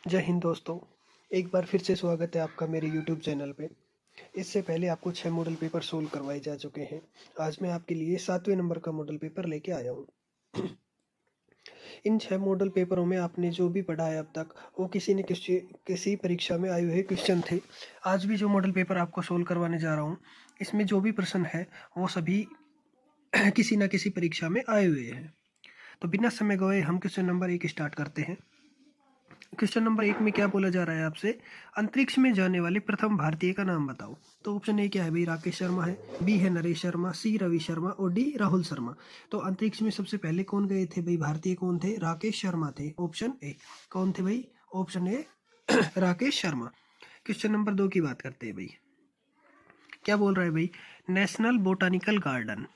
जय हिंद दोस्तों। एक बार फिर से स्वागत है आपका मेरे यूट्यूब चैनल पे। इससे पहले आपको 6 मॉडल पेपर सोल्व करवाए जा चुके हैं। आज मैं आपके लिए 7वें नंबर का मॉडल पेपर लेके आया हूँ। इन 6 मॉडल पेपरों में आपने जो भी पढ़ा है अब तक वो किसी न किसी परीक्षा में आए हुए क्वेश्चन थे। आज भी जो मॉडल पेपर आपको सोल्व करवाने जा रहा हूँ, इसमें जो भी प्रश्न है वो सभी किसी न किसी परीक्षा में आए हुए हैं। तो बिना समय गवाए हम क्वेश्चन नंबर 1 स्टार्ट करते हैं। क्वेश्चन नंबर 1 में क्या बोला जा रहा है आपसे, अंतरिक्ष में जाने वाले प्रथम भारतीय का नाम बताओ। तो ऑप्शन ए क्या है भाई, राकेश शर्मा है, बी है नरेश शर्मा, सी रवि शर्मा और डी राहुल शर्मा। तो अंतरिक्ष में सबसे पहले कौन गए थे भाई, भारतीय कौन थे, राकेश शर्मा थे। ऑप्शन ए कौन थे भाई, option A Rakesh Sharma. Question number 2 की बात करते हैं भाई। क्या बोल रहा है भाई, नेशनल बोटानिकल गार्डन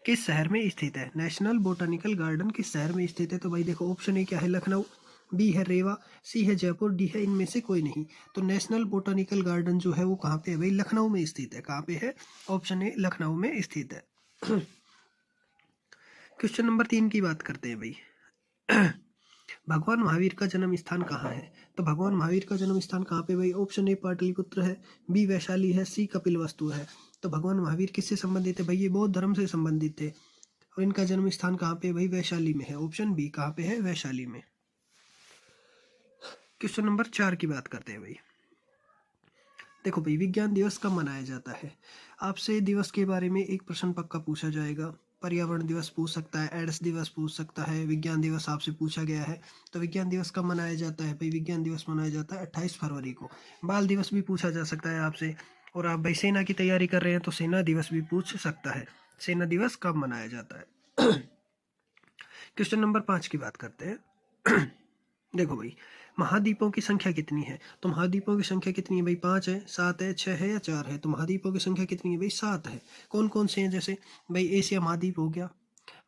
किस शहर में स्थित है। नेशनल बोटानिकल गार्डन किस शहर में स्थित है। तो भाई देखो ऑप्शन ए क्या है, लखनऊ, बी है रेवा, सी है जयपुर, डी है इनमें से कोई नहीं। तो नेशनल बोटानिकल गार्डन जो है वो कहाँ पे है भाई, लखनऊ में स्थित है। कहाँ पे है, ऑप्शन ए लखनऊ में स्थित है। क्वेश्चन नंबर 3 की बात करते हैं भाई। भगवान महावीर का जन्म स्थान कहाँ है। तो भगवान महावीर का जन्म स्थान कहाँ पे भाई, ऑप्शन ए पाटलिपुत्र है, बी वैशाली है, सी कपिलवस्तु है। तो भगवान महावीर किससे संबंधित है भाई, ये बौद्ध धर्म से संबंधित थे और इनका जन्म स्थान कहाँ पे भाई, वैशाली में है। ऑप्शन बी कहाँ पे है, वैशाली में। क्वेश्चन नंबर 4 की बात करते हैं भाई। देखो भाई, विज्ञान दिवस कब मनाया जाता है। आपसे दिवस के बारे में एक प्रश्न पक्का पूछा जाएगा। पर्यावरण दिवस पूछ सकता है, एड्स दिवस पूछ सकता है, विज्ञान दिवस आपसे पूछा गया है। तो विज्ञान दिवस कब मनाया जाता है भाई, विज्ञान दिवस मनाया जाता है 28 फरवरी को। बाल दिवस भी पूछा जा सकता है आपसे। और आप भाई सेना की तैयारी कर रहे हैं तो सेना दिवस भी पूछ सकता है, सेना दिवस कब मनाया जाता है। क्वेश्चन नंबर 5 की बात करते हैं। देखो भाई, महाद्वीपों की संख्या कितनी है। तो महाद्वीपों की संख्या कितनी है भाई, 5 है, 7 है, 6 है या 4 है। तो महाद्वीपों की संख्या कितनी है भाई, 7 है। कौन कौन से हैं, जैसे भाई एशिया महाद्वीप हो गया।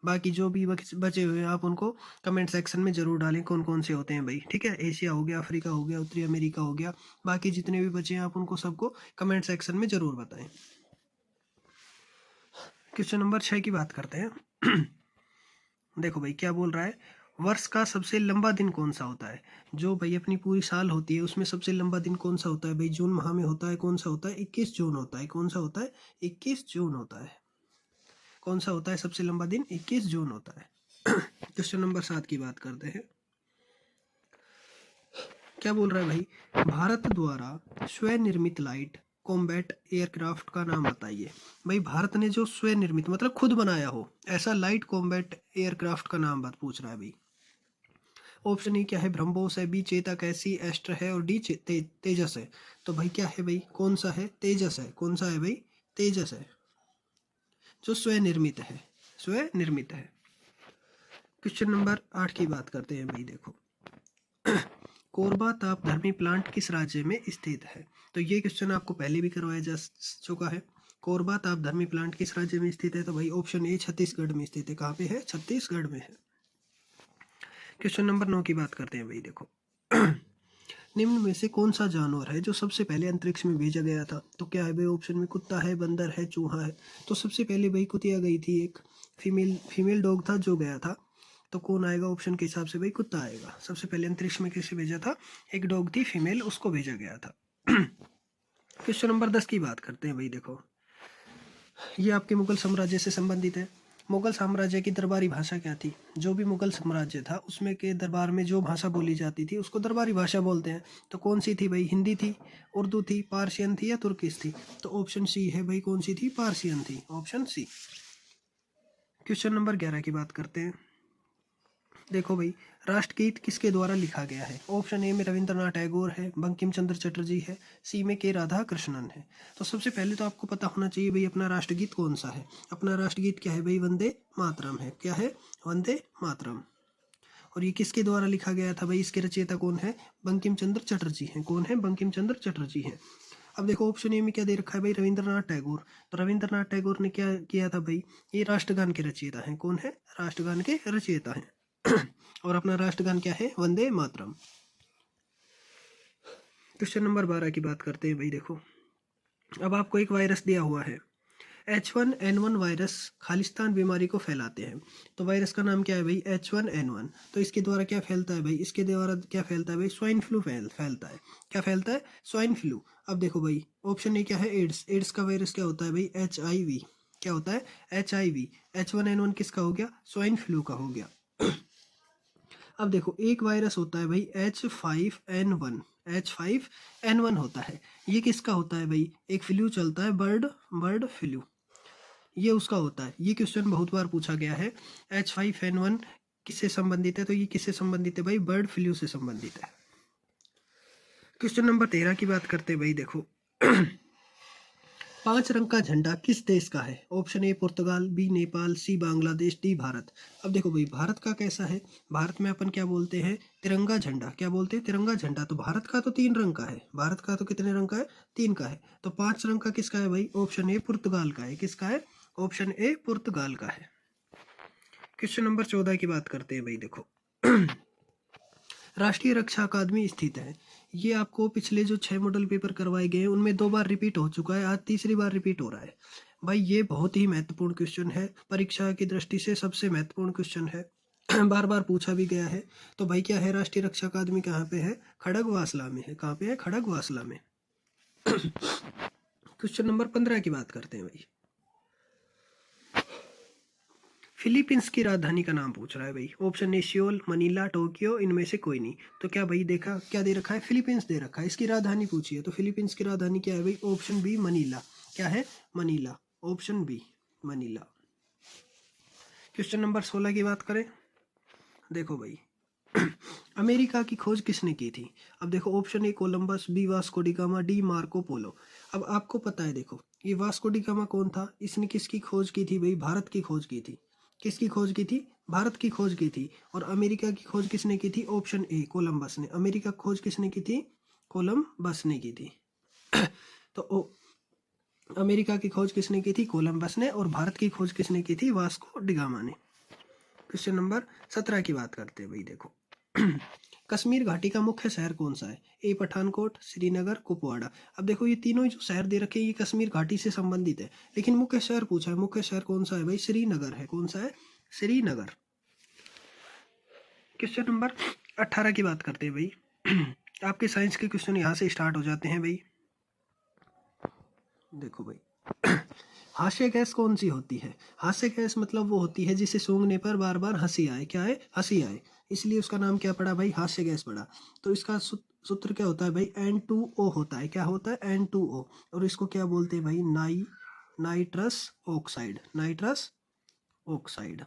बाकी जो भी बचे हुए हैं आप उनको कमेंट सेक्शन में जरूर डालें, कौन कौन से होते हैं भाई। ठीक है, एशिया हो गया, अफ्रीका हो गया, उत्तरी अमेरिका हो गया, बाकी जितने भी बचे हैं आप उनको सबको कमेंट सेक्शन में जरूर बताएं। क्वेश्चन नंबर 6 की बात करते हैं। देखो भाई क्या बोल रहा है, वर्ष का सबसे लंबा दिन कौन सा होता है। जो भाई अपनी पूरी साल होती है उसमें सबसे लंबा दिन कौन सा होता है भाई, जून माह में होता है। कौन सा होता है, 21 जून होता है। कौन सा होता है, 21 जून होता है। कौन सा होता है सबसे लंबा दिन, 21 जून होता है। क्वेश्चन नंबर 7 की बात करते हैं। क्या बोल रहा है भाई, भारत द्वारा स्वनिर्मित लाइट कॉम्बैट एयरक्राफ्ट का नाम बताइए। भाई भारत ने जो स्वनिर्मित मतलब खुद बनाया हो ऐसा लाइट कॉम्बैट एयरक्राफ्ट का नाम बात पूछ रहा है भाई। ऑप्शन ए क्या है, ब्रह्मोस है, बी चेतक है, सी एस्ट्र है और डी तेजस है। तो भाई क्या है भाई, कौन सा है, तेजस है। कौन सा है भाई, तेजस है, जो स्वनिर्मित है, स्वनिर्मित है। क्वेश्चन नंबर 8 की बात करते हैं भाई। देखो, कोरबा तापधर्मी प्लांट किस राज्य में स्थित है। तो ये क्वेश्चन आपको पहले भी करवाया जा चुका है। कोरबा तापधर्मी प्लांट किस राज्य में स्थित है। तो भाई ऑप्शन ए छत्तीसगढ़ में स्थित है। कहाँ पे है, छत्तीसगढ़ में है। क्वेश्चन नंबर 9 की बात करते हैं भाई। देखो, निम्न में से कौन सा जानवर है जो सबसे पहले अंतरिक्ष में भेजा गया था। तो क्या है भाई, ऑप्शन में कुत्ता है, बंदर है, चूहा है। तो सबसे पहले भाई कुतिया गई थी, एक फीमेल डॉग था जो गया था। तो कौन आएगा, ऑप्शन के हिसाब से भाई कुत्ता आएगा। सबसे पहले अंतरिक्ष में किसे भेजा था, एक डॉग थी फीमेल, उसको भेजा गया था। क्वेश्चन नंबर 10 की बात करते हैं भाई। देखो, ये आपके मुगल साम्राज्य से संबंधित है। मुगल साम्राज्य की दरबारी भाषा क्या थी। जो भी मुगल साम्राज्य था उसमें के दरबार में जो भाषा बोली जाती थी उसको दरबारी भाषा बोलते हैं। तो कौन सी थी भाई, हिंदी थी, उर्दू थी, पार्शियन थी या तुर्किश थी। तो ऑप्शन सी है भाई, कौन सी थी, पार्शियन थी, ऑप्शन सी। क्वेश्चन नंबर 11 की बात करते हैं। देखो भाई, राष्ट्रगीत किसके द्वारा लिखा गया है। ऑप्शन ए में रविंद्रनाथ टैगोर है, बंकिम चंद्र चटर्जी है, सी में के राधा कृष्णन है। तो सबसे पहले तो आपको पता होना चाहिए भाई अपना राष्ट्रगीत कौन सा है। अपना राष्ट्रगीत क्या है भाई, वंदे मातरम है। क्या है, वंदे मातरम। और ये किसके द्वारा लिखा गया था भाई, इसके रचयिता कौन है, बंकिम चंद्र चटर्जी हैं। कौन है, बंकिम चंद्र चटर्जी हैं। अब देखो ऑप्शन ए में क्या दे रखा है भाई, रविंद्रनाथ टैगोर। तो रविंद्रनाथ टैगोर ने क्या किया था भाई, ये राष्ट्रगान के रचयिता हैं। कौन है, राष्ट्रगान के रचयिता हैं। और अपना राष्ट्रगान क्या है, वंदे मातरम। क्वेश्चन नंबर 12 की बात करते हैं भाई। देखो, अब आपको एक वायरस दिया हुआ है, H1N1 वायरस खालिस्तान बीमारी को फैलाते हैं। तो वायरस का नाम क्या है भाई? H1N1। तो इसके द्वारा क्या फैलता है भाई? इसके द्वारा क्या फैलता है भाई? स्वाइन फ्लू फैलता है। क्या फैलता है? Swine flu. अब देखो भाई, ऑप्शन ए क्या है? एड्स। एड्स का वायरस क्या होता है भाई? HIV। क्या होता है? HIV। H1N1 किसका हो गया? स्वाइन फ्लू का हो गया। अब देखो, एक वायरस होता है भाई H5N1। H5N1 होता है। ये किसका होता है भाई? एक फ्लू चलता है, बर्ड फ्लू, ये उसका होता है। ये क्वेश्चन बहुत बार पूछा गया है। H5N1 किससे संबंधित है? तो ये किससे संबंधित है भाई? बर्ड फ्लू से संबंधित है। क्वेश्चन नंबर 13 की बात करते हैं भाई। देखो 5 रंग का झंडा किस देश का है? ऑप्शन ए पुर्तगाल, B Nepal, C Bangladesh, D Bharat. अब देखो भाई, भारत का कैसा है? भारत में अपन क्या बोलते हैं? तिरंगा झंडा। क्या बोलते हैं? तिरंगा झंडा। तो भारत का तो 3 रंग का है। भारत का तो कितने रंग का है? 3 का है। तो 5 रंग का किसका है भाई? ऑप्शन ए पुर्तगाल का है। किसका है? ऑप्शन ए पुर्तगाल का है। क्वेश्चन नंबर 14 की बात करते हैं भाई। देखो राष्ट्रीय रक्षा अकादमी स्थित है। ये आपको पिछले जो 6 मॉडल पेपर करवाए गए हैं उनमें 2 बार रिपीट हो चुका है, आज तीसरी बार रिपीट हो रहा है। भाई ये बहुत ही महत्वपूर्ण क्वेश्चन है, परीक्षा की दृष्टि से सबसे महत्वपूर्ण क्वेश्चन है। बार बार पूछा भी गया है। तो भाई क्या है? राष्ट्रीय रक्षा अकादमी कहाँ पे है? खड़गवासला में है। कहाँ पे है? खड़गवासला में। क्वेश्चन नंबर 15 की बात करते हैं भाई। फिलीपींस की राजधानी का नाम पूछ रहा है भाई। Option A Seoul, Manila, Tokyo, इनमें से कोई नहीं। तो क्या भाई देखा, क्या दे रखा है? फिलीपींस दे रखा है। इसकी राजधानी पूछी है, तो फिलीपींस की राजधानी क्या है भाई? Option B Manila. क्या है? Manila. Option B Manila. Question number 16 की बात करें। देखो भाई अमेरिका की खोज किसने की थी? अब देखो, option A Columbus, B Vasco da Gama, D Marco Polo. अब आपको पता है, देखो ये वास्को डी गामा कौन था? इसने किसकी खोज की थी भाई? भारत की खोज की थी। किसकी खोज की थी? भारत की खोज की थी। और अमेरिका की खोज किसने की थी? ऑप्शन ए कोलंबस ने। अमेरिका की खोज किसने की थी? कोलंबस ने की थी। तो अमेरिका की खोज किसने की थी? कोलंबस ने। और भारत की खोज किसने की थी? वास्को डी गामा ने। क्वेश्चन नंबर 17 की बात करते हैं भाई। देखो कश्मीर घाटी का मुख्य शहर कौन सा है? ए पठानकोट, श्रीनगर, कुपवाड़ा। अब देखो ये तीनों जो शहर दे रखे हैं ये कश्मीर घाटी से संबंधित है, लेकिन मुख्य शहर पूछा है। मुख्य शहर कौन सा है भाई? श्रीनगर है। कौन सा है? श्रीनगर। क्वेश्चन नंबर 18 की बात करते हैं भाई। आपके साइंस के क्वेश्चन यहाँ से स्टार्ट हो जाते हैं भाई। देखो भाई हास्य गैस कौन सी होती है? हास्य गैस मतलब वो होती है जिसे सूंघने पर बार बार हंसी आए। क्या है? हंसी आए। इसलिए उसका नाम क्या पड़ा भाई? हास्य गैस पड़ा। तो इसका सूत्र क्या होता है भाई? N2O होता है। क्या होता है? N2O। और इसको क्या बोलते हैं भाई? Nitrous oxide. Nitrous oxide.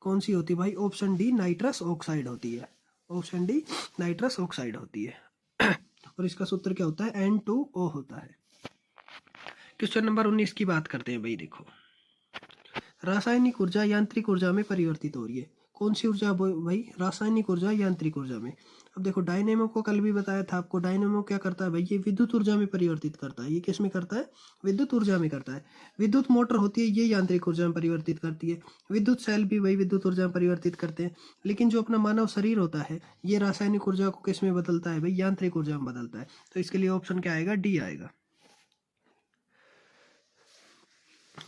कौन सी होती है भाई? ऑप्शन डी नाइट्रस ऑक्साइड होती है। ऑप्शन डी नाइट्रस ऑक्साइड होती है। और इसका सूत्र क्या होता है? N2O होता है। क्वेश्चन नंबर 19 की बात करते हैं भाई। देखो रासायनिक ऊर्जा यांत्रिक ऊर्जा में परिवर्तित हो रही है। कौन सी ऊर्जा भाई? रासायनिक ऊर्जा यांत्रिक ऊर्जा में। अब देखो डायनेमो को कल भी बताया था आपको। डायनेमो क्या करता है भाई? ये विद्युत ऊर्जा में परिवर्तित करता है। ये किस में करता है? विद्युत ऊर्जा में करता है। विद्युत मोटर होती है, ये यांत्रिक ऊर्जा में परिवर्तित करती है। विद्युत सेल भी भाई विद्युत ऊर्जा में परिवर्तित करते हैं। लेकिन जो अपना मानव शरीर होता है ये रासायनिक ऊर्जा को किस में बदलता है भाई? यांत्रिक ऊर्जा में बदलता है। तो इसके लिए ऑप्शन क्या आएगा? डी आएगा।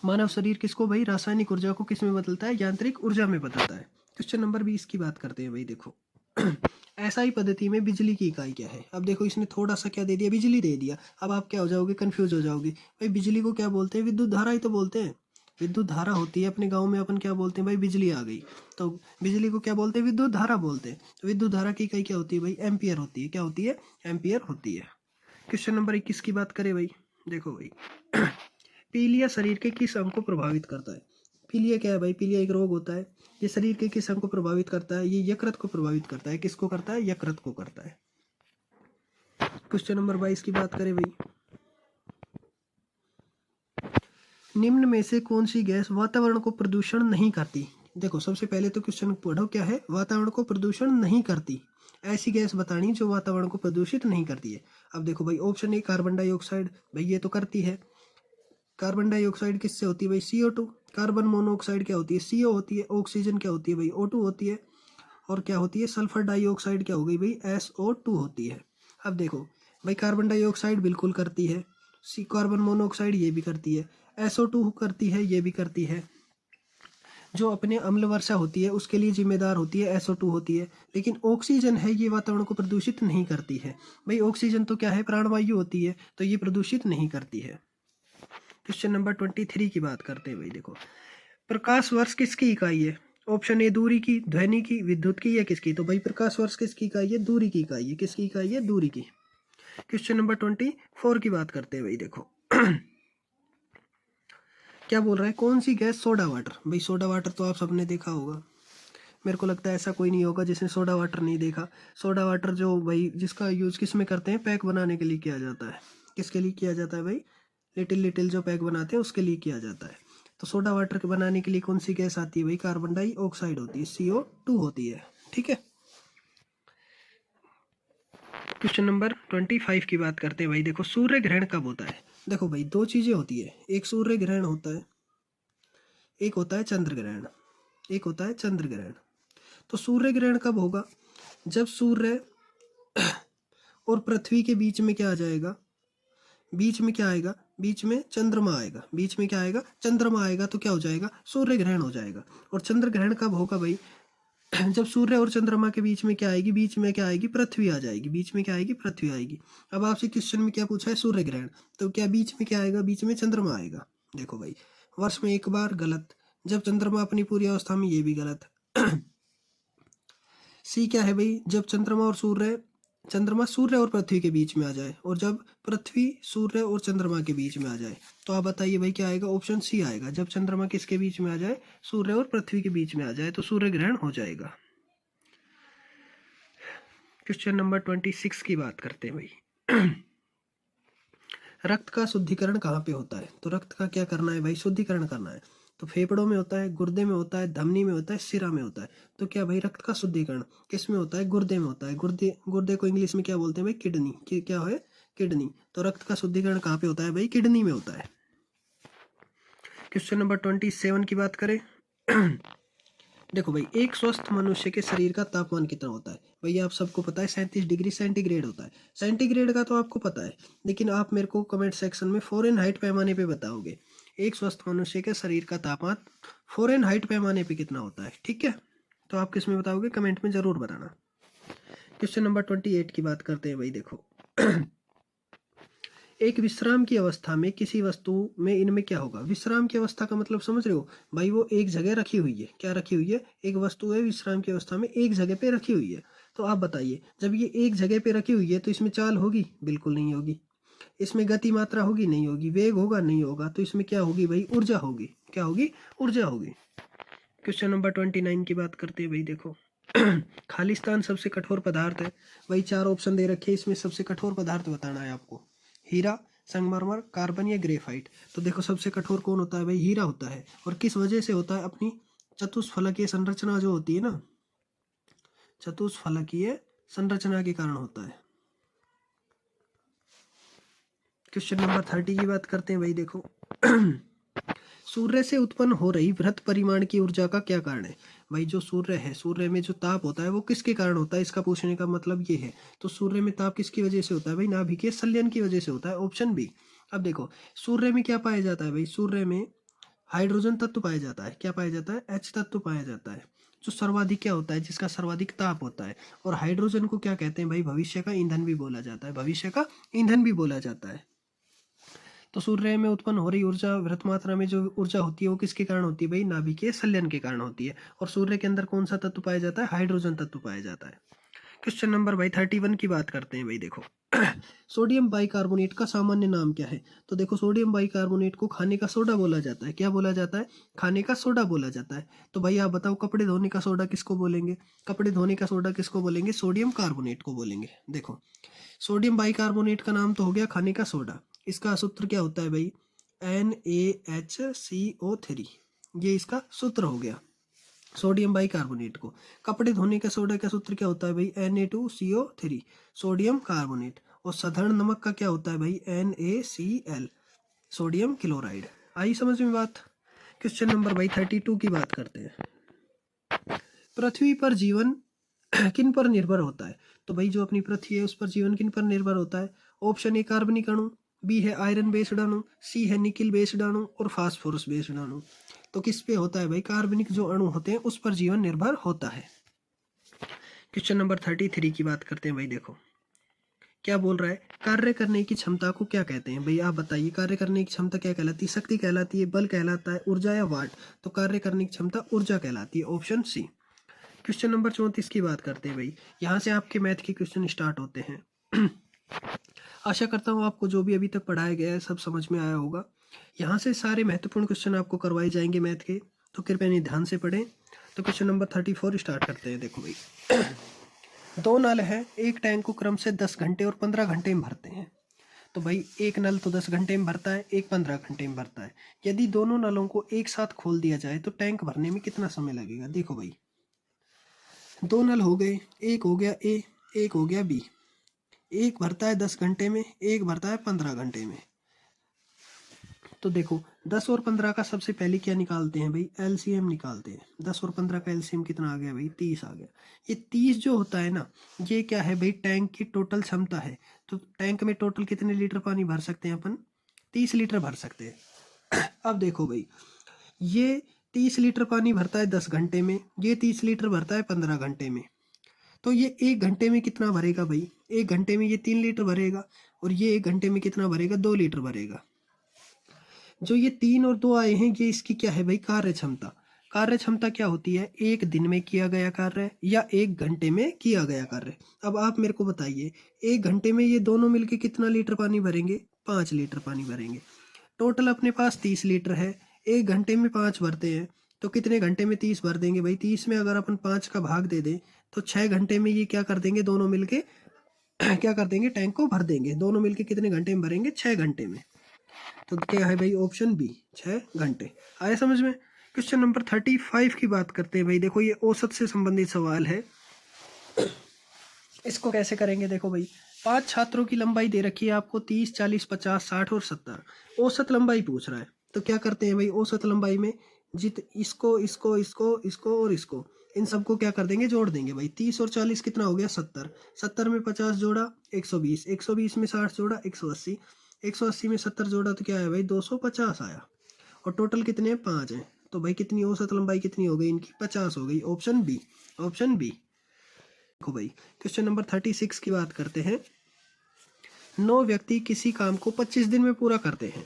मानव शरीर किसको भाई? रासायनिक ऊर्जा को किस में बदलता है? यांत्रिक ऊर्जा में बदलता है। क्वेश्चन नंबर 20 की बात करते हैं भाई। देखो एसआई पद्धति में बिजली की इकाई क्या है? अब देखो इसने थोड़ा सा क्या दे दिया? बिजली दे दिया। अब आप क्या हो जाओगे? कंफ्यूज हो जाओगे भाई। बिजली को क्या बोलते हैं? विद्युत धारा ही तो बोलते हैं। विद्युत धारा होती है। अपने गाँव में अपन क्या बोलते हैं भाई? बिजली आ गई। तो बिजली को क्या बोलते हैं? विद्युत धारा बोलते हैं। तो विद्युत धारा की इकाई क्या होती है भाई? एम्पियर होती है। क्या होती है? एम्पियर होती है। क्वेश्चन नंबर 21 की बात करें भाई। देखो भाई पीलिया शरीर के किस अंग को प्रभावित करता है? पीलिया क्या है भाई? पीलिया एक रोग होता है। ये शरीर के किस अंग को प्रभावित करता है? ये यकृत को प्रभावित करता है। किसको करता है? यकृत को करता है। क्वेश्चन नंबर 22 की बात करें भाई। निम्न में से कौन सी गैस वातावरण को प्रदूषण नहीं करती? देखो सबसे पहले तो क्वेश्चन पढ़ो क्या है? वातावरण को प्रदूषण नहीं करती। ऐसी गैस बतानी जो वातावरण को प्रदूषित नहीं करती है। अब देखो भाई ऑप्शन ए कार्बन डाइऑक्साइड। भाई ये तो करती है। कार्बन डाइऑक्साइड किससे होती है भाई? CO2। कार्बन मोनोऑक्साइड क्या होती है? CO होती है। ऑक्सीजन क्या होती है भाई? O2 होती है। और क्या होती है? सल्फर डाइऑक्साइड क्या हो गई भाई? SO2 होती है। अब देखो भाई कार्बन डाइऑक्साइड बिल्कुल करती है। सी कार्बन मोनोऑक्साइड ये भी करती है, SO2 करती है, ये भी करती है। जो अपने अम्ल वर्षा होती है उसके लिए जिम्मेदार होती है SO2 होती है। लेकिन ऑक्सीजन है ये वातावरण को प्रदूषित नहीं करती है। भाई ऑक्सीजन तो क्या है, प्राणवायु होती है, तो ये प्रदूषित नहीं करती है। क्वेश्चन नंबर 23 की बात करते हैं भाई। देखो, प्रकाश वर्ष किसकी इकाई है? ऑप्शन ए दूरी की, ध्वनि की, विद्युत की या किसकी? तो भाई प्रकाश वर्ष किसकी इकाई है? दूरी की इकाई है। किसकी इकाई है? दूरी की। क्वेश्चन नंबर 24 की बात करते हैं भाई। देखो क्या बोल रहा है, कौन सी गैस सोडा वाटर? भाई सोडा वाटर तो आप सबने देखा होगा, मेरे को लगता है ऐसा कोई नहीं होगा जिसने सोडा वाटर नहीं देखा। सोडा वाटर जो भाई जिसका यूज़ किस में करते हैं, पैक बनाने के लिए किया जाता है। किसके लिए किया जाता है भाई? लिटिल लिटिल जो पैक बनाते हैं उसके लिए किया जाता है। तो सोडा वाटर के बनाने के लिए कौन सी गैस आती है भाई? कार्बन डाइऑक्साइड होती है, CO2 होती है। ठीक है। क्वेश्चन नंबर 25 की बात करते हैं भाई। देखो, सूर्य ग्रहण कब होता है? देखो भाई, दो चीजें होती है, एक सूर्य ग्रहण होता है, एक होता है चंद्र ग्रहण। एक होता है चंद्र ग्रहण। तो सूर्य ग्रहण कब होगा? जब सूर्य और पृथ्वी के बीच में क्या आ जाएगा? बीच में क्या आएगा? बीच में चंद्रमा आएगा। बीच में क्या आएगा? चंद्रमा आएगा। तो क्या हो जाएगा? सूर्य ग्रहण हो जाएगा। और चंद्र ग्रहण कब होगा भाई? जब सूर्य और चंद्रमा के बीच में क्या आएगी? बीच में क्या आएगी? पृथ्वी आ जाएगी। बीच में क्या आएगी? पृथ्वी आएगी। अब आपसे क्वेश्चन में क्या पूछा है? सूर्य ग्रहण। तो क्या बीच में क्या आएगा? बीच में चंद्रमा आएगा। देखो भाई, वर्ष में एक बार, गलत। जब चंद्रमा अपनी पूरी अवस्था में, ये भी गलत। सी क्या है भाई? जब चंद्रमा सूर्य और पृथ्वी के बीच में आ जाए, और जब पृथ्वी सूर्य और चंद्रमा के बीच में आ जाए। तो आप बताइए भाई क्या आएगा? ऑप्शन सी आएगा। जब चंद्रमा किसके बीच में आ जाए? सूर्य और पृथ्वी के बीच में आ जाए, तो सूर्य ग्रहण हो जाएगा। क्वेश्चन नंबर 26 की बात करते हैं भाई। रक्त का शुद्धिकरण कहाँ पे होता है? तो रक्त का क्या करना है भाई? शुद्धिकरण करना है। तो फेफड़ों में होता है, गुर्दे में होता है, धमनी में होता है, सिरा में होता है। तो क्या भाई, रक्त का शुद्धिकरण किस में होता है? गुर्दे में होता है। गुर्दे को इंग्लिश में क्या बोलते हैं भाई? किडनी। क्या है? किडनी। तो रक्त का शुद्धिकरण कहाँ पे होता है भाई? किडनी में होता है। क्वेश्चन नंबर 27 की बात करें। देखो भाई, एक स्वस्थ मनुष्य के शरीर का तापमान कितना होता है? भैया आप सबको पता है 37 डिग्री सेंटीग्रेड होता है। सेंटीग्रेड का तो आपको पता है, लेकिन आप मेरे को कमेंट सेक्शन में फ़ारेनहाइट पैमाने पे बताओगे। एक स्वस्थ मनुष्य के शरीर का तापमान फ़ारेनहाइट पैमाने पे कितना होता है? ठीक है, तो आप किस में बताओगे? कमेंट में जरूर बताना। क्वेश्चन नंबर 28 की बात करते हैं भाई। देखो, एक विश्राम की अवस्था में किसी वस्तु में इनमें क्या होगा? विश्राम की अवस्था का मतलब समझ रहे हो भाई? वो एक जगह रखी हुई है। क्या रखी हुई है? एक वस्तु है विश्राम की अवस्था में एक जगह पे रखी हुई है। तो आप बताइए, जब ये एक जगह पे रखी हुई है तो इसमें चाल होगी? बिल्कुल नहीं होगी। इसमें गति मात्रा होगी? नहीं होगी। वेग होगा? नहीं होगा। तो इसमें क्या होगी भाई? ऊर्जा होगी। क्या होगी? ऊर्जा होगी। क्वेश्चन नंबर 29 की बात करते हैं भाई। देखो, खालिस्तान सबसे कठोर पदार्थ है। भाई 4 ऑप्शन दे रखे हैं, इसमें सबसे कठोर पदार्थ बताना है आपको। हीरा, संगमरमर, कार्बन या ग्रेफाइट। तो देखो, सबसे कठोर कौन होता है भाई? हीरा होता है। और किस वजह से होता है? अपनी चतुष्फलकीय संरचना जो होती है ना, चतुष्फलकीय संरचना के कारण होता है। क्वेश्चन नंबर 30 की बात करते हैं भाई। देखो, सूर्य से उत्पन्न हो रही बृहत परिमाण की ऊर्जा का क्या कारण है? भाई जो सूर्य है, सूर्य में जो ताप होता है वो किसके कारण होता है? इसका पूछने का मतलब ये है। तो सूर्य में ताप किसकी वजह से होता है भाई? नाभिकीय संलयन की वजह से होता है। Option B. अब देखो, सूर्य में क्या पाया जाता है भाई? सूर्य में हाइड्रोजन तत्व पाया जाता है। क्या पाया जाता है? H तत्व पाया जाता है, जो सर्वाधिक क्या होता है? जिसका सर्वाधिक ताप होता है। और हाइड्रोजन को क्या कहते हैं भाई? भविष्य का ईंधन भी बोला जाता है। भविष्य का ईंधन भी बोला जाता है। तो सूर्य में उत्पन्न हो रही ऊर्जा, वृहत मात्रा में जो ऊर्जा होती है वो किसके कारण होती है भाई? नाभिकीय संलयन के कारण होती है। और सूर्य के अंदर कौन सा तत्व पाया जाता है? हाइड्रोजन तत्व पाया जाता है। क्वेश्चन नंबर भाई 31 की बात करते हैं भाई। देखो, सोडियम बाइकार्बोनेट का सामान्य नाम क्या है? तो देखो, सोडियम बाइकार्बोनेट को खाने का सोडा बोला जाता है। क्या बोला जाता है? खाने का सोडा बोला जाता है। तो भाई आप बताओ, कपड़े धोने का सोडा किसको बोलेंगे? कपड़े धोने का सोडा किसको बोलेंगे? सोडियम कार्बोनेट को बोलेंगे। देखो, सोडियम बाइकार्बोनेट का नाम तो हो गया खाने का सोडा। इसका सूत्र क्या होता है भाई? NaHCO3। ये इसका सूत्र हो गया सोडियम बाइकार्बोनेट को। कपड़े धोने का सोडा का सूत्र क्या होता है भाई? Na2CO3, sodium carbonate. और साधारण नमक का क्या होता है भाई? NaCl, sodium chloride. आई समझ में बात? क्वेश्चन नंबर भाई 32 की बात करते हैं। पृथ्वी पर जीवन किन पर निर्भर होता है? तो भाई जो अपनी पृथ्वी है उस पर जीवन किन पर निर्भर होता है? ऑप्शन ए कार्बनिक अणु, बी है आयरन बेस्ड अणु, सी है निकिल बेस्ड अणु और फास्फोरस बेस्ड अणु। तो किस पे होता है भाई, कार्बनिक जो अणु होते हैं उस पर जीवन निर्भर होता है। क्वेश्चन नंबर 33 की बात करते हैं भाई। देखो क्या बोल रहा है, कार्य करने की क्षमता को क्या कहते हैं भाई, आप बताइए। कार्य करने की क्षमता क्या कहलाती है, शक्ति कहलाती है, बल कहलाता है, ऊर्जा या वाट। तो कार्य करने की क्षमता ऊर्जा कहलाती है, ऑप्शन सी। क्वेश्चन नंबर 34 की बात करते हैं भाई। यहाँ से आपके मैथ के क्वेश्चन स्टार्ट होते हैं। आशा करता हूँ आपको जो भी अभी तक पढ़ाया गया है सब समझ में आया होगा। यहाँ से सारे महत्वपूर्ण क्वेश्चन आपको करवाए जाएंगे मैथ के, तो कृपया नहीं ध्यान से पढ़ें। तो क्वेश्चन नंबर 34 स्टार्ट करते हैं। देखो भाई, दो नल है, एक टैंक को क्रम से 10 घंटे और 15 घंटे में भरते हैं। तो भाई एक नल तो 10 घंटे में भरता है, एक 15 घंटे में भरता है। यदि दोनों नलों को एक साथ खोल दिया जाए तो टैंक भरने में कितना समय लगेगा। देखो भाई, दो नल हो गए, एक हो गया ए, एक हो गया बी। एक भरता है 10 घंटे में, एक भरता है 15 घंटे में। तो देखो 10 और 15 का सबसे पहले क्या निकालते हैं भाई, एलसीएम निकालते हैं। 10 और 15 का एलसीएम कितना आ गया भाई, 30 आ गया। ये 30 जो होता है ना, ये क्या है भाई, टैंक की टोटल क्षमता है। तो टैंक में टोटल कितने लीटर पानी भर सकते हैं अपन, 30 लीटर भर सकते हैं। अब देखो भाई, ये 30 लीटर पानी भरता है 10 घंटे में, ये 30 लीटर भरता है 15 घंटे में। तो ये एक घंटे में कितना भरेगा भाई, एक घंटे में ये 3 लीटर भरेगा, और ये एक घंटे में कितना भरेगा, 2 लीटर भरेगा। जो ये 3 और 2 आए हैं, ये इसकी क्या है भाई, कार्य क्षमता। कार्य क्षमता क्या होती है, एक दिन में किया गया कार्य या एक घंटे में किया गया कार्य। अब आप मेरे को बताइए, एक घंटे में ये दोनों मिलके कितना लीटर पानी भरेंगे, 5 लीटर पानी भरेंगे। टोटल अपने पास 30 लीटर है, एक घंटे में 5 भरते हैं, तो कितने घंटे में 30 भर देंगे भाई। 30 में अगर अपन 5 का भाग दे दें तो 6 घंटे में ये क्या कर देंगे, दोनों मिलके क्या कर देंगे, टैंक को भर देंगे। दोनों मिलके कितने घंटे में भरेंगे, 6 घंटे में। तो क्या है भाई, ऑप्शन बी, 6 घंटे। आया समझ में। क्वेश्चन नंबर 35 की बात करते हैं भाई। देखो ये औसत से संबंधित सवाल है, इसको कैसे करेंगे। देखो भाई, 5 छात्रों की लंबाई दे रखी है आपको, 30, 40, 50, 60 और 70। औसत लंबाई पूछ रहा है, तो क्या करते हैं भाई, औसत लंबाई में इसको इसको इसको इसको और इसको, इन सबको क्या कर देंगे, जोड़ देंगे भाई। 30 और 40 कितना हो गया, 70। 70 में 50 जोड़ा 120, 120 में 60 जोड़ा 180, 180 में 70 जोड़ा तो क्या है भाई, 250 आया। और टोटल कितने हैं, 5 हैं। तो भाई कितनी औसत लंबाई कितनी हो गई इनकी, 50 हो गई, ऑप्शन बी, ऑप्शन बी। देखो भाई, क्वेश्चन नंबर 36 की बात करते हैं। 9 व्यक्ति किसी काम को 25 दिन में पूरा करते हैं।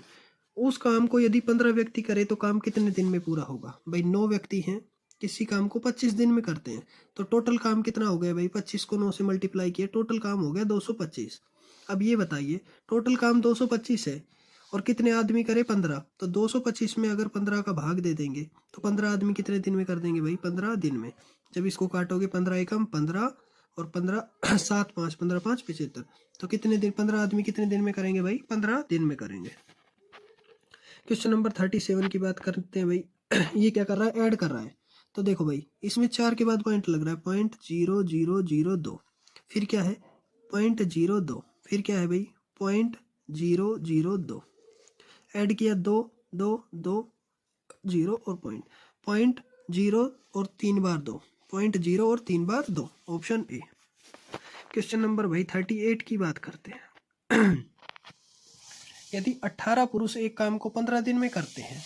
उस काम को यदि 15 व्यक्ति करे तो काम कितने दिन में पूरा होगा। भाई 9 व्यक्ति हैं, किसी काम को 25 दिन में करते हैं, तो टोटल काम कितना हो गया भाई, 25 को 9 से मल्टीप्लाई किया, टोटल काम हो गया 225। अब ये बताइए, टोटल काम 225 है और कितने आदमी करे, 15। तो 225 में अगर 15 का भाग दे देंगे तो 15 आदमी कितने दिन में कर देंगे भाई, 15 दिन में। जब इसको काटोगे 15 एकम 15 और 15 7 5 15 5 75, तो कितने दिन, 15 आदमी कितने दिन में करेंगे भाई, 15 दिन में करेंगे। क्वेश्चन नंबर 37 की बात करते हैं भाई। ये क्या कर रहा है, ऐड कर रहा है। तो देखो भाई, इसमें 4 के बाद पॉइंट लग रहा है, 0.0002, फिर क्या है 0.02, फिर क्या है भाई 0.002, ऐड किया 2 2 2 0 और पॉइंट 0 और 3 बार 2, 0.0 और 3 बार 2, ऑप्शन ए। क्वेश्चन नंबर भाई 38 की बात करते हैं। यदि 18 पुरुष एक काम को 15 दिन में करते हैं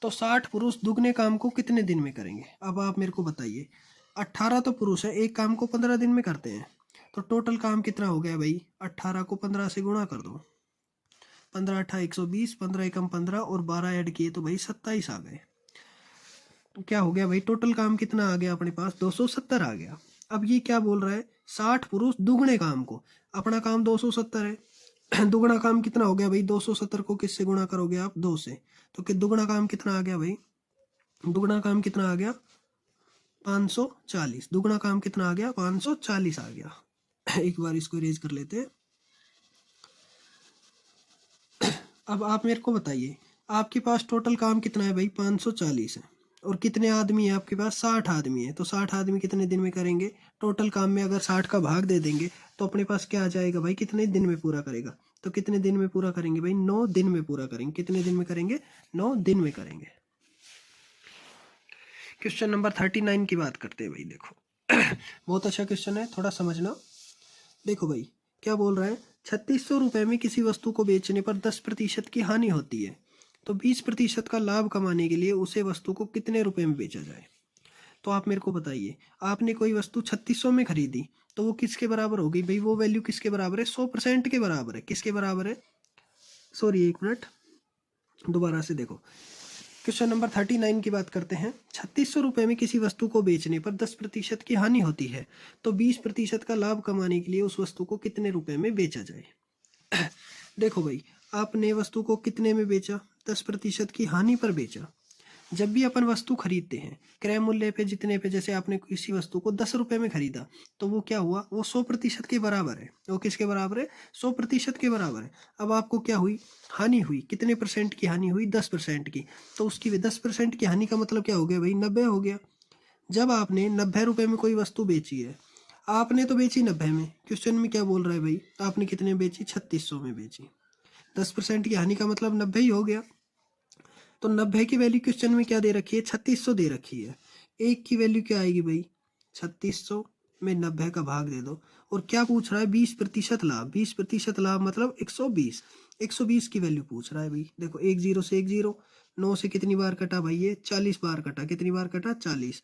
तो 60 पुरुष दुगने काम को कितने दिन में करेंगे। अब आप मेरे को बताइए, 18 तो पुरुष है, एक काम को 15 दिन में करते हैं, तो टोटल काम कितना हो गया भाई, 18 को 15 से गुणा कर दो, 15 8 120, 15 एकम 15 और 12 ऐड किए तो भाई 27 आ गए। तो क्या हो गया भाई, टोटल काम कितना आ गया अपने पास, 270 आ गया। अब ये क्या बोल रहा है, 60 पुरुष दुगने काम को, अपना काम 270 है, दुगना काम कितना हो गया भाई, 270 को किससे गुणा करोगे आप, 2 से, तो कि दुगना काम कितना आ गया भाई, दुगना काम कितना आ गया 540, दुगना काम कितना आ गया 540 आ गया। एक बार इसको इरेज कर लेते हैं। अब आप मेरे को बताइए, आपके पास टोटल काम कितना है भाई, 540 है, और कितने आदमी है आपके पास, 60 आदमी है। तो 60 आदमी कितने दिन में करेंगे, टोटल काम में अगर 60 का भाग दे देंगे तो अपने पास क्या आ जाएगा भाई, कितने दिन में पूरा करेगा। तो कितने दिन में पूरा करेंगे भाई, 9 दिन में पूरा करेंगे। कितने दिन में करेंगे, 9 दिन में करेंगे। क्वेश्चन नंबर 39 की बात करते हैं भाई। देखो बहुत अच्छा क्वेश्चन है, थोड़ा समझना। देखो भाई क्या बोल रहा है, ₹3600 में किसी वस्तु को बेचने पर 10% की हानि होती है, तो 20% का लाभ कमाने के लिए उसे वस्तु को कितने रुपए में बेचा जाए? तो आप मेरे को बताइए, आपने कोई वस्तु 3600 में खरीदी, तो वो किसके बराबर होगी भाई? वो वैल्यू किसके बराबर है? 100% के बराबर है। किसके बराबर है? सॉरी, एक मिनट, दोबारा से देखो। क्वेश्चन नंबर 39 की बात करते हैं। ₹3600 में किसी वस्तु को बेचने पर 10% की हानि होती है, तो 20% का लाभ कमाने के लिए उस वस्तु को कितने रुपए में बेचा जाए? देखो भाई, आपने वस्तु को कितने में बेचा? 10% की हानि पर बेचा। जब भी अपन वस्तु खरीदते हैं क्रय मूल्य पे, जितने पे, जैसे आपने किसी वस्तु को 10 रुपए में खरीदा, तो वो क्या हुआ? वो 100% के बराबर है। वो किसके बराबर है? 100% के बराबर है। अब आपको क्या हुई? हानि हुई। कितने परसेंट की हानि हुई? 10% की। तो उसकी 10% की हानि का मतलब क्या हो गया भाई? 90 हो गया। जब आपने 90 रुपए में कोई वस्तु बेची है, आपने तो बेची 90 में, क्वेश्चन में क्या बोल रहा है भाई? आपने कितने में बेची? 3600 में बेची। 10% की हानि का मतलब 90 ही हो गया। तो 90 की वैल्यू क्वेश्चन में क्या दे रखी है? 3600 दे रखी है। एक की वैल्यू क्या आएगी भाई? 3600 में 90 का भाग दे दो। और क्या पूछ रहा है? 20% लाभ। 20% लाभ मतलब 120। 120 की वैल्यू पूछ रहा है भाई। देखो, एक जीरो से एक जीरो, 9 से कितनी बार कटा भाई? ये 40 बार कटा। कितनी बार कटा? 40।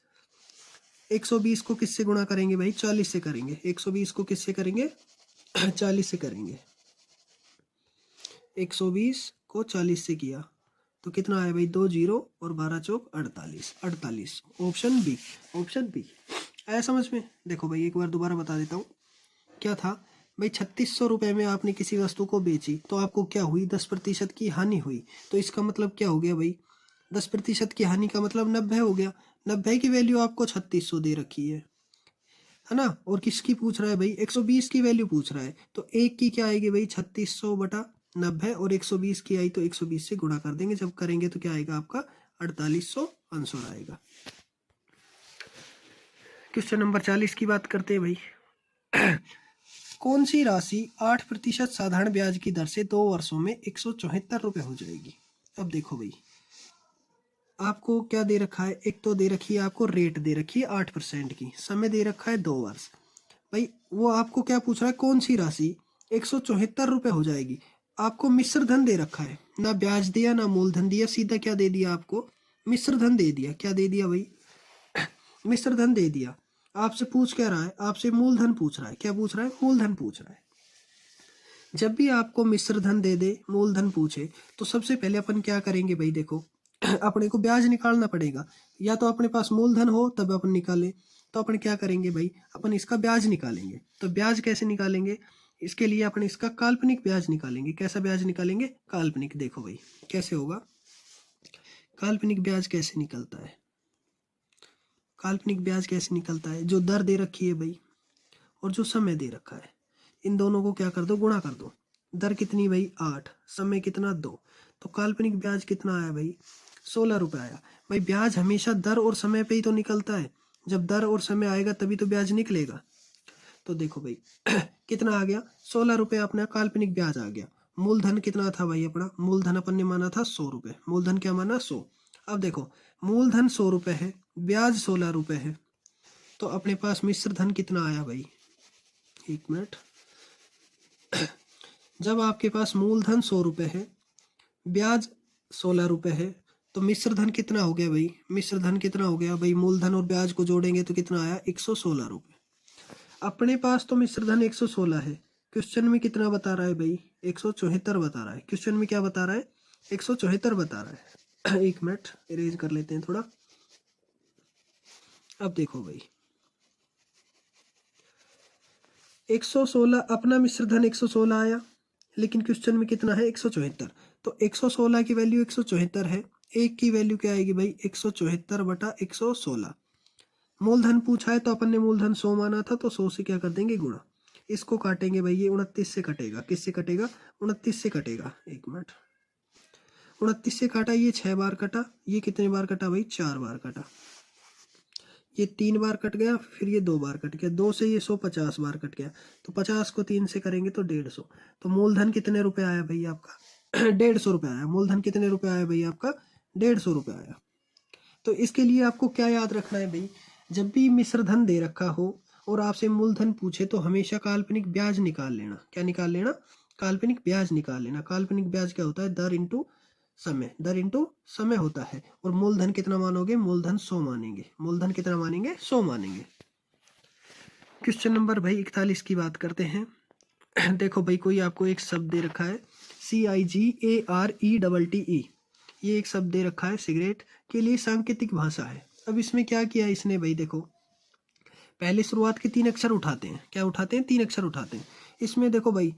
120 को किससे गुणा करेंगे भाई? 40 से करेंगे। 120 को किससे करेंगे? 40 से करेंगे। 120 को 40 से किया तो कितना आया भाई? 2 जीरो और 12 चौक 48। 48 ऑप्शन बी। ऑप्शन बी आया समझ में? देखो भाई, एक बार दोबारा बता देता हूँ। क्या था भाई? 3600 में आपने किसी वस्तु को बेची, तो आपको क्या हुई? 10% की हानि हुई। तो इसका मतलब क्या हो गया भाई? 10% की हानि का मतलब 90 हो गया। 90 की वैल्यू आपको 3600 दे रखी है ना? और किसकी पूछ रहा है भाई? 120 की वैल्यू पूछ रहा है। तो एक की क्या आएगी भाई? 3600 बटा 90, और 120 की आई तो 120 से गुणा कर देंगे। जब करेंगे तो क्या आएगा आपका? 4800 आंसर आएगा। क्वेश्चन नंबर 40 की बात करते हैं भाई। कौन सी राशि 8% साधारण ब्याज की दर से 2 वर्षों में 174 रुपये हो जाएगी? अब देखो भाई, आपको क्या दे रखा है? एक तो दे रखी है आपको रेट, दे रखी है 8% की, समय दे रखा है 2 वर्ष। भाई वो आपको क्या पूछ रहा है? कौन सी राशि 174 रुपये हो जाएगी? आपको मिश्र धन दे रखा है, ना ब्याज दिया ना मूलधन दिया, सीधा क्या दे दिया आपको? मिश्र धन दे दिया। क्या दे दिया भाई? मिश्र धन दे दिया। आपसे पूछ क्या रहा है? आपसे मूलधन पूछ रहा है। क्या पूछ रहा है? मूलधन पूछ रहा है। जब भी आपको मिश्र धन दे दे, मूलधन पूछे, तो सबसे पहले अपन क्या करेंगे भाई? देखो, अपने को ब्याज निकालना पड़ेगा। या तो अपने पास मूलधन हो तब अपन निकालें, तो अपन क्या करेंगे भाई? अपन इसका ब्याज निकालेंगे। तो ब्याज कैसे निकालेंगे? इसके लिए अपन इसका काल्पनिक ब्याज निकालेंगे। कैसा ब्याज निकालेंगे? काल्पनिक। देखो भाई कैसे होगा काल्पनिक ब्याज? कैसे निकलता है काल्पनिक ब्याज? कैसे निकलता है? जो दर दे रखी है भाई और जो समय दे रखा है, इन दोनों को क्या कर दो? गुणा कर दो। दर कितनी भाई? 8, समय कितना? 2। तो काल्पनिक ब्याज कितना आया भाई? 16 रुपये आया। भाई ब्याज हमेशा दर और समय पे ही तो निकलता है। जब दर और समय आएगा तभी तो ब्याज निकलेगा। तो देखो भाई कितना आ गया? 16 रुपये अपना काल्पनिक ब्याज आ गया। मूलधन कितना था भाई अपना? मूलधन अपन ने माना था 100 रुपये। मूलधन क्या माना? 100। अब देखो, मूलधन 100 रुपये है, ब्याज 16 रुपये है, तो अपने पास मिश्र धन कितना आया भाई? एक मिनट। जब आपके पास मूलधन 100 रुपये है, ब्याज 16 रुपये है, तो मिश्र धन कितना हो गया भाई? मिश्र धन कितना हो गया भाई? मूलधन और ब्याज को जोड़ेंगे तो कितना आया? 116 रुपये। अपने पास तो मिश्र धन 116 है, क्वेश्चन में कितना बता रहा है भाई? 174 बता रहा है। क्वेश्चन में क्या बता रहा है? 174 बता रहा है। एक मिनट, इरेज कर लेते हैं थोड़ा। अब देखो भाई, 116 अपना मिश्र धन 116 आया, लेकिन क्वेश्चन में कितना है? 174। तो 116 की वैल्यू 174 है। एक की वैल्यू क्या आएगी भाई? 174 बटा 116। मूलधन पूछा है तो अपन ने मूलधन 100 माना था, तो 100 से क्या कर देंगे? गुणा। इसको काटेंगे भाई, ये 29 से कटेगा। किससे कटेगा? 29 से कटेगा। एक मिनट, 29 से काटा, ये 6 बार कटा। ये कितने बार कटा भाई? 4 बार कटा। ये 3 बार कट गया, फिर ये 2 बार कट गया। 2 से ये 150 बार कट गया। तो 50 को 3 से करेंगे तो 150। तो मूलधन कितने रुपए आया भाई आपका? 150 रुपये आया। मूलधन कितने रुपए आया भाई आपका? 150 रुपये आया। तो इसके लिए आपको क्या याद रखना है भाई? जब भी मिश्र धन दे रखा हो और आपसे मूलधन पूछे तो हमेशा काल्पनिक ब्याज निकाल लेना। क्या निकाल लेना? काल्पनिक ब्याज निकाल लेना। काल्पनिक ब्याज क्या होता है? दर इंटू समय, दर इंटू समय होता है। और मूलधन कितना मानोगे? मूलधन 100 मानेंगे। मूलधन कितना मानेंगे? 100 मानेंगे। क्वेश्चन नंबर भाई 41 की बात करते हैं। देखो भाई, कोई आपको एक शब्द दे रखा है CIGARETTE, ये एक शब्द दे रखा है, सिगरेट के लिए सांकेतिक भाषा है। अब इसमें क्या किया इसने भाई, देखो पहले शुरुआत के 3 अक्षर उठाते हैं। क्या उठाते हैं? 3 अक्षर उठाते हैं। इसमें देखो भाई,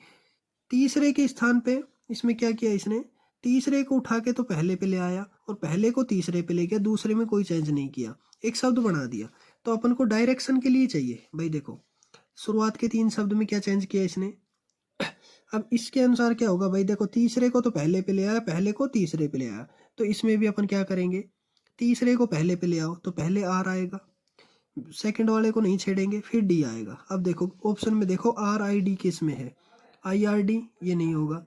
तीसरे के स्थान पे इसमें क्या किया इसने? तीसरे को उठा के तो पहले पे ले आया और पहले को तीसरे पे ले गया, दूसरे में कोई चेंज नहीं किया, एक शब्द बना दिया। तो अपन को डायरेक्शन के लिए चाहिए भाई। देखो शुरुआत के 3 शब्द में क्या चेंज किया इसने? अब इसके अनुसार क्या होगा भाई? देखो तीसरे को तो पहले पे ले आया, पहले को तीसरे पे ले आया, तो इसमें भी अपन क्या करेंगे? तीसरे को पहले पे ले आओ तो पहले आर आएगा, सेकंड वाले को नहीं छेड़ेंगे, फिर डी आएगा। अब देखो ऑप्शन में देखो RID किस में है? IRD, ये नहीं होगा।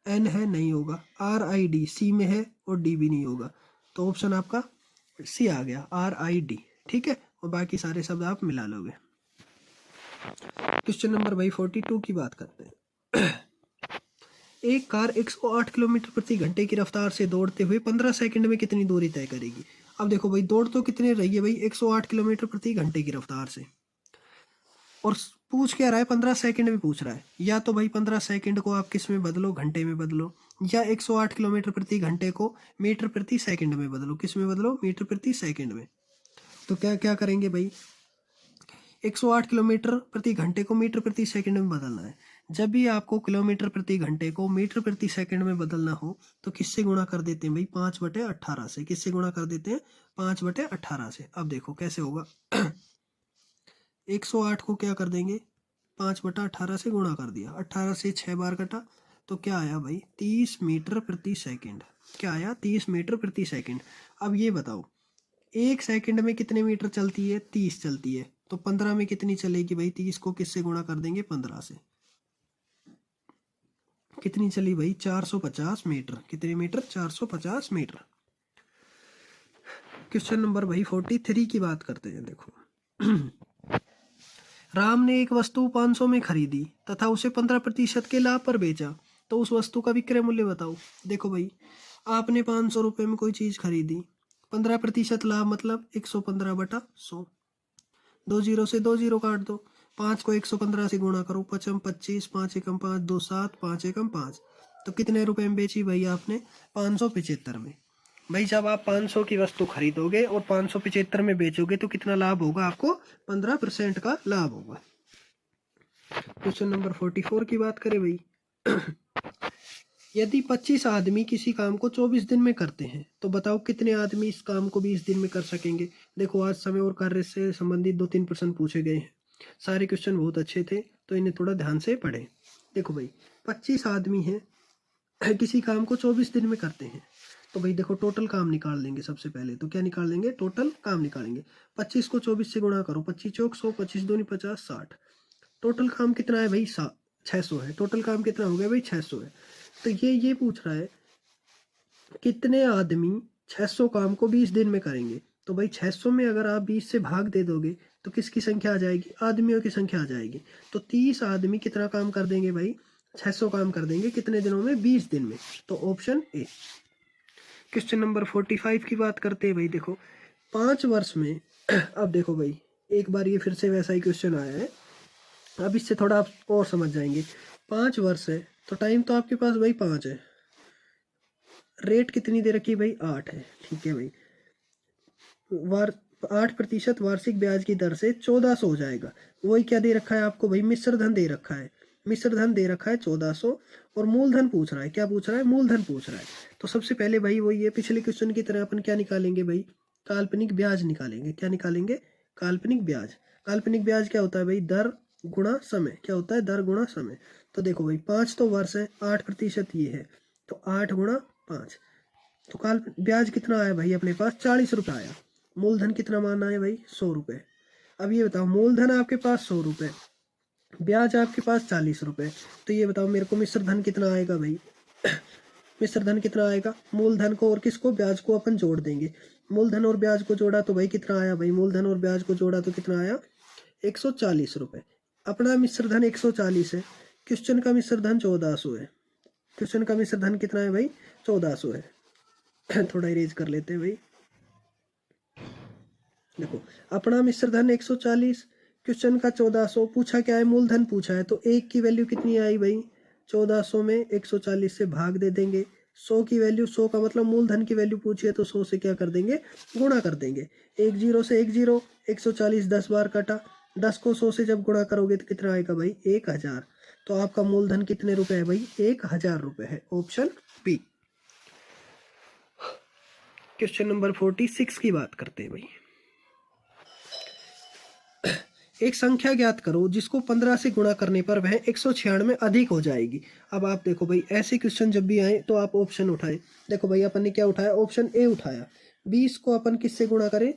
N है, नहीं होगा। RID C में है और D भी नहीं होगा। तो ऑप्शन आपका C आ गया, RID। ठीक है, और बाकी सारे शब्द आप मिला लोगे। क्वेश्चन नंबर भाई 42 की बात करते हैं। एक कार 108 किलोमीटर प्रति घंटे की रफ्तार से दौड़ते हुए 15 सेकंड में कितनी दूरी तय करेगी? अब देखो भाई, दौड़ तो कितने रही है भाई? 108 किलोमीटर प्रति घंटे की रफ्तार से, और पूछ क्या रहा है? 15 सेकंड में पूछ रहा है। या तो भाई 15 सेकंड को आप किस में बदलो? घंटे में बदलो, या 108 किलोमीटर प्रति घंटे को मीटर प्रति सेकंड में बदलो। किस में बदलो? मीटर प्रति सेकंड में। तो क्या क्या करेंगे भाई? 108 किलोमीटर प्रति घंटे को मीटर प्रति सेकंड में बदलना है। जब भी आपको किलोमीटर प्रति घंटे को मीटर प्रति सेकंड में बदलना हो तो किससे गुणा कर देते हैं भाई? 5/18 से। किससे गुणा कर देते हैं? 5/18 से। अब देखो कैसे होगा। 108 को क्या कर देंगे? 5/18 से गुणा कर दिया, 18 से 6 बार कटा, तो क्या आया भाई? 30 मीटर प्रति सेकंड। क्या आया? 30 मीटर प्रति सेकंड। अब ये बताओ, 1 सेकंड में कितने मीटर चलती है? 30 चलती है। तो 15 में कितनी चलेगी भाई? 30 को किससे गुणा कर देंगे? 15 से। कितनी चली भाई? 450 मीटर। कितने मीटर? 450 मीटर। क्वेश्चन नंबर भाई 43 की बात करते हैं। देखो राम ने एक वस्तु 500 में खरीदी तथा उसे 15% के लाभ पर बेचा, तो उस वस्तु का विक्रय मूल्य बताओ। देखो भाई, आपने 500 रुपये में कोई चीज खरीदी, 15% लाभ मतलब 115/100। 2 जीरो से 2 जीरो काट दो, 5 को 115 से गुणा करो, 5 25, 5 एकम 5, 2 7, 5 एकम 5। तो कितने रुपए में बेची भाई आपने? 575 में। भाई जब आप 500 की वस्तु खरीदोगे और 575 में बेचोगे तो कितना लाभ होगा आपको? 15% का लाभ होगा। क्वेश्चन नंबर 44 की बात करें भाई। यदि 25 आदमी किसी काम को 24 दिन में करते हैं तो बताओ कितने आदमी इस काम को 20 दिन में कर सकेंगे? देखो आज समय और कार्य से संबंधित 2-3 प्रश्न पूछे गए हैं। सारे क्वेश्चन बहुत अच्छे थे, तो इन्हें थोड़ा ध्यान से पढ़ें। देखो भाई, 25 आदमी हैं, किसी काम को 24 दिन में करते हैं, तो भाई देखो टोटल काम निकाल लेंगे। सबसे पहले तो क्या निकाल लेंगे? टोटल काम निकालेंगे। 25 को 24 से गुणा करो, 25 चौक 100, 25 दूनी 50, 60। टोटल काम कितना है भाई? 600 है। टोटल काम कितना हो गया भाई? 600 है। तो ये पूछ रहा है कितने आदमी 600 काम को 20 दिन में करेंगे। तो भाई 600 में अगर आप 20 से भाग दे दोगे तो किसकी संख्या आ जाएगी? आदमियों की संख्या आ जाएगी। तो 30 आदमी कितना काम कर देंगे भाई? 600 काम कर देंगे। कितने दिनों में? 20 दिन में। तो ऑप्शन ए। क्वेश्चन नंबर 45 की बात करते हैं भाई। देखो 5 वर्ष में अब देखो भाई, एक बार ये फिर से वैसा ही क्वेश्चन आया है, अब इससे थोड़ा आप और समझ जाएंगे। 5 वर्ष है तो टाइम तो आपके पास भाई 5 है, रेट कितनी दे रखी है भाई? 8 है। ठीक है भाई, 8% वार्षिक ब्याज की दर से 1400 हो जाएगा। वही क्या दे रखा है आपको भाई? मिश्र धन दे रखा है। मिश्र धन दे रखा है 1400, और मूलधन पूछ रहा है। क्या पूछ रहा है? मूलधन पूछ रहा है। तो सबसे पहले भाई वही है, पिछले क्वेश्चन की तरह अपन क्या निकालेंगे भाई? काल्पनिक ब्याज निकालेंगे। क्या निकालेंगे? काल्पनिक ब्याज। काल्पनिक ब्याज क्या होता है भाई? दर गुणा समय। क्या होता है? दर गुणा समय। तो देखो भाई 5 तो वर्ष है, 8% ये है, तो 8 गुणा 5। तो ब्याज कितना आया भाई अपने पास? 40 रुपये आया। मूलधन कितना माना है भाई? 100 रुपये। अब ये बताओ, मूलधन आपके पास 100 रुपये, ब्याज आपके पास 40 रुपये, तो ये बताओ मेरे को मिश्र धन कितना आएगा भाई? मिश्र धन कितना आएगा? मूलधन को और किसको? ब्याज को अपन जोड़ देंगे। मूलधन और ब्याज को जोड़ा तो भाई कितना आया भाई? मूलधन और ब्याज को जोड़ा तो कितना आया? 140 रुपये। अपना मिश्र धन 140 है, क्वेश्चन का मिश्र धन 1400 है। क्वेश्चन का मिश्र धन कितना है भाई? 1400 है। थोड़ा इरेज कर लेते हैं भाई। देखो अपना मिश्र धन 140, क्वेश्चन का 1400, पूछा क्या है? मूलधन पूछा है। तो एक की वैल्यू कितनी आई भाई? 1400 में 140 से भाग दे देंगे। 100 की वैल्यू, 100 का मतलब मूलधन की वैल्यू पूछी है तो 100 से क्या कर देंगे? गुणा कर देंगे। एक जीरो से एक जीरो, 140 10 बार कटा, 10 को 100 से जब गुणा करोगे तो कितना आएगा भाई? 1000। तो आपका मूलधन कितने रुपए है भाई? 1000 रुपये है, ऑप्शन बी। क्वेश्चन नंबर 46 की बात करते हैं भाई। एक संख्या ज्ञात करो जिसको 15 से गुणा करने पर वह 196 अधिक हो जाएगी। अब आप देखो भाई, ऐसे क्वेश्चन जब भी आए तो आप ऑप्शन उठाए। देखो भाई अपन ने क्या उठाया? ऑप्शन ए उठाया। 20 को अपन किससे गुणा करें?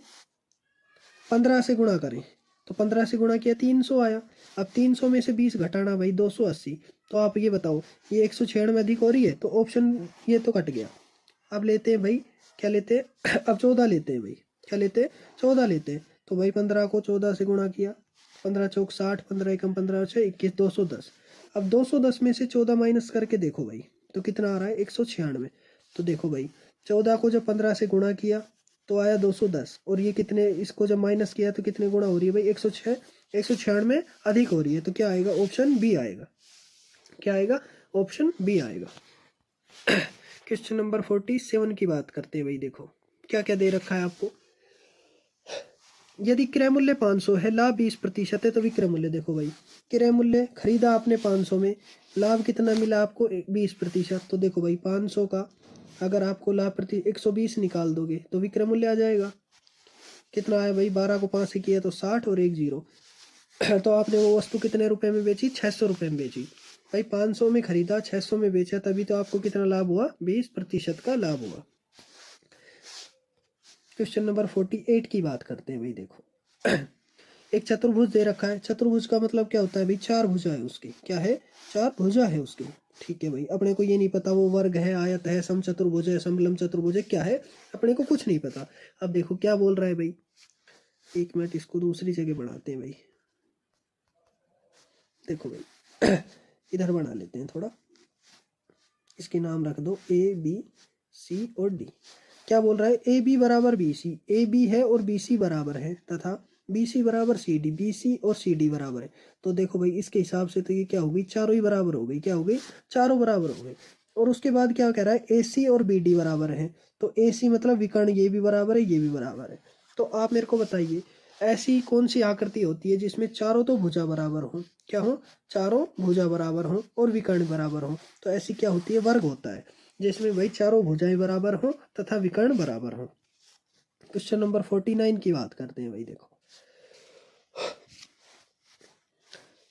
15 से गुणा करें। तो 15 से गुणा किया 300 आया। अब 300 में से 20 घटाना भाई 280। तो आप ये बताओ, ये 196 अधिक हो रही है, तो ऑप्शन ये तो कट गया। अब लेते हैं भाई, क्या लेते हैं? अब 14 लेते हैं भाई। क्या लेते हैं? 14 लेते हैं। तो भाई 15 को 14 से गुणा किया, 15 चौक 60, 15 एकम 15 6 21, 210। अब 210 में से 14 माइनस करके देखो भाई, तो कितना आ रहा है? 196। तो देखो भाई, 14 को जब 15 से गुणा किया तो आया 210, और ये कितने, इसको जब माइनस किया तो कितने गुणा हो रही है भाई? 106। 196 अधिक हो रही है, तो क्या आएगा? ऑप्शन बी आएगा। क्या आएगा? ऑप्शन बी आएगा। क्वेश्चन नंबर 47 की बात करते हैं भाई। देखो क्या क्या दे रखा है आपको। यदि क्रय मूल्य 500 है, लाभ 20% है, तो विक्रय मूल्य देखो भाई, क्रय मूल्य खरीदा आपने 500 में, लाभ कितना मिला आपको? 20%। तो देखो भाई 500 का अगर आपको लाभ प्रति 120 निकाल दोगे तो विक्रय मूल्य आ जाएगा। कितना आया भाई? 12 को 5 से किया तो 60 और 1 जीरो। तो आपने वो वस्तु कितने रुपए में बेची? 600 रुपये में बेची। भाई 500 में खरीदा, 600 में बेचा, तभी तो आपको कितना लाभ हुआ? 20% का लाभ हुआ। क्वेश्चन नंबर 48 की बात करते हैं भाई। देखो एक चतुर्भुज दे रखा है। चतुर्भुज का मतलब क्या होता है भाई? 4 भुजा है उसकी। क्या है? 4 भुजा है उसकी। ठीक है भाई, अपने को ये नहीं पता वो वर्ग है, आयत है, समचतुर्भुज है, समलंब चतुर्भुज है, क्या है अपने को कुछ नहीं पता। अब देखो क्या बोल रहा है भाई, एक मिनट इसको दूसरी जगह बढ़ाते हैं भाई। देखो भाई इधर बना लेते हैं थोड़ा, इसके नाम रख दो ए बी सी और डी। क्या बोल रहा है? ए बी बराबर बी सी, ए बी है और बी सी बराबर है, तथा बी सी बराबर सी डी, बी सी और सी डी बराबर है। तो देखो भाई इसके हिसाब से तो ये क्या हो गई? चारों ही बराबर हो गई। क्या हो गई? चारों बराबर हो गई। और उसके बाद क्या कह रहा है? ए सी और बी डी बराबर है। तो ए सी मतलब विकर्ण, ये भी बराबर है, ये भी बराबर है। तो आप मेरे को बताइए, ऐसी कौन सी आकृति होती है जिसमें चारों तो भुजा बराबर हो? क्या हो? चारों भुजा बराबर हो और विकर्ण बराबर हो। तो ऐसी क्या होती है? वर्ग होता है, जिसमें भाई चारों भुजाएं बराबर हो तथा विकर्ण बराबर हो। क्वेश्चन नंबर 49 की बात करते हैं भाई। देखो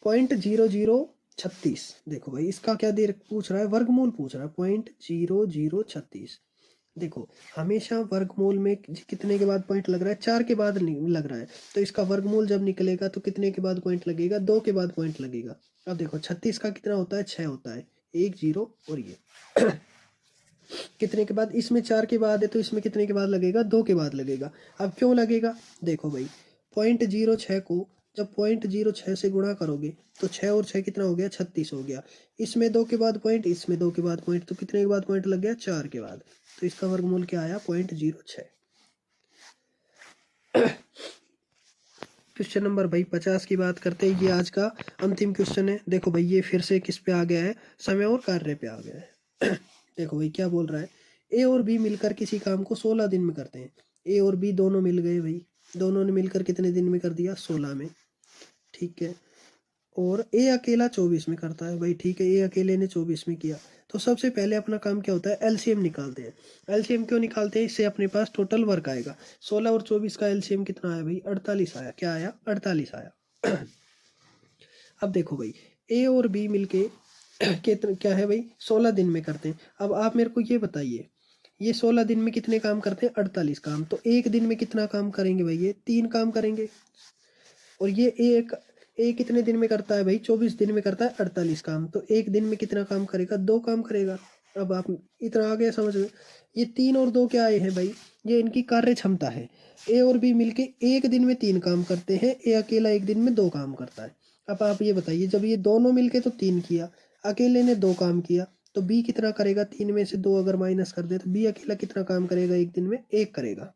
0.0036, देखो भाई इसका क्या दे पूछ रहा है? वर्गमूल पूछ रहा है। 0.0036। देखो हमेशा वर्गमूल में कितने के बाद पॉइंट लग रहा है? 4 के बाद लग रहा है। तो इसका वर्गमूल जब निकलेगा तो कितने के बाद पॉइंट लगेगा? 2 के बाद पॉइंट लगेगा। अब देखो 36 का कितना होता है? 6 होता है, 1 0 और ये कितने के बाद? इसमें 4 के बाद है तो इसमें कितने के बाद लगेगा? 2 के बाद लगेगा। अब क्यों लगेगा? देखो भाई 0.06 को जब 0.06 से गुणा करोगे तो 6 और 6 कितना हो गया? 36 हो गया। इसमें 2 के बाद पॉइंट, इसमें 2 के बाद पॉइंट, तो कितने के बाद पॉइंट लग गया? 4 के बाद। तो इसका वर्गमूल क्या आया? 0.06। क्वेश्चन नंबर भाई 50 की बात करते हैं। ये आज का अंतिम क्वेश्चन है। देखो भाई ये फिर से किस पे आ गया है? समय और कार्य पे आ गया है। देखो भाई क्या बोल रहा है? ए और बी मिलकर किसी काम को 16 दिन में करते हैं। ए और बी दोनों मिल गए भाई, दोनों ने मिलकर कितने दिन में कर दिया? 16 में। ठीक है। और ए अकेला 24 में करता है भाई। ठीक है, ए अकेले ने 24 में किया। तो सबसे पहले अपना काम क्या होता है? एलसीएम निकालते हैं। एलसीएम क्यों निकालते हैं? इससे अपने पास टोटल वर्क आएगा। 16 और 24 का एलसीएम कितना आया भाई? 48 आया। क्या आया? 48 आया। अब देखो भाई ए और बी मिलके क्या है भाई? 16 दिन में करते हैं। अब आप मेरे को ये बताइए, ये 16 दिन में कितने काम करते हैं? 48 काम। तो एक दिन में कितना काम करेंगे भाई? ये 3 काम करेंगे। और ये एक कितने दिन में करता है भाई? 24 दिन में करता है 48 काम। तो एक दिन में कितना काम करेगा? 2 काम करेगा। अब आप इतना आ गया समझ में। ये 3 और 2 क्या आए हैं भाई, ये इनकी कार्य क्षमता है। ए और बी मिलके एक दिन में 3 काम करते हैं, ए अकेला एक दिन में 2 काम करता है। अब आप ये बताइए, जब ये दोनों मिलके तो 3 किया, अकेले ने 2 काम किया, तो बी कितना करेगा? 3 में से 2 अगर माइनस कर दे तो बी अकेला कितना काम करेगा एक दिन में? 1 करेगा।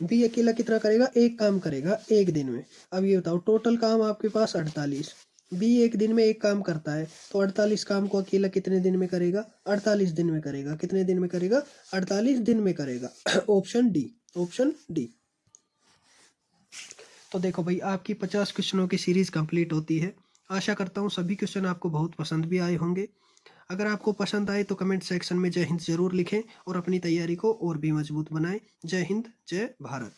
बी अकेला कितना करेगा? 1 काम करेगा एक दिन में। अब ये बताओ, टोटल काम आपके पास 48, बी एक दिन में 1 काम करता है, तो 48 काम को अकेला कितने दिन में करेगा? 48 दिन में करेगा। कितने दिन में करेगा? 48 दिन में करेगा। Option D, option D. तो देखो भाई, आपकी 50 क्वेश्चनों की सीरीज कंप्लीट होती है। आशा करता हूँ सभी क्वेश्चन आपको बहुत पसंद भी आए होंगे। अगर आपको पसंद आए तो कमेंट सेक्शन में जय हिंद जरूर लिखें और अपनी तैयारी को और भी मजबूत बनाएं। जय हिंद, जय भारत।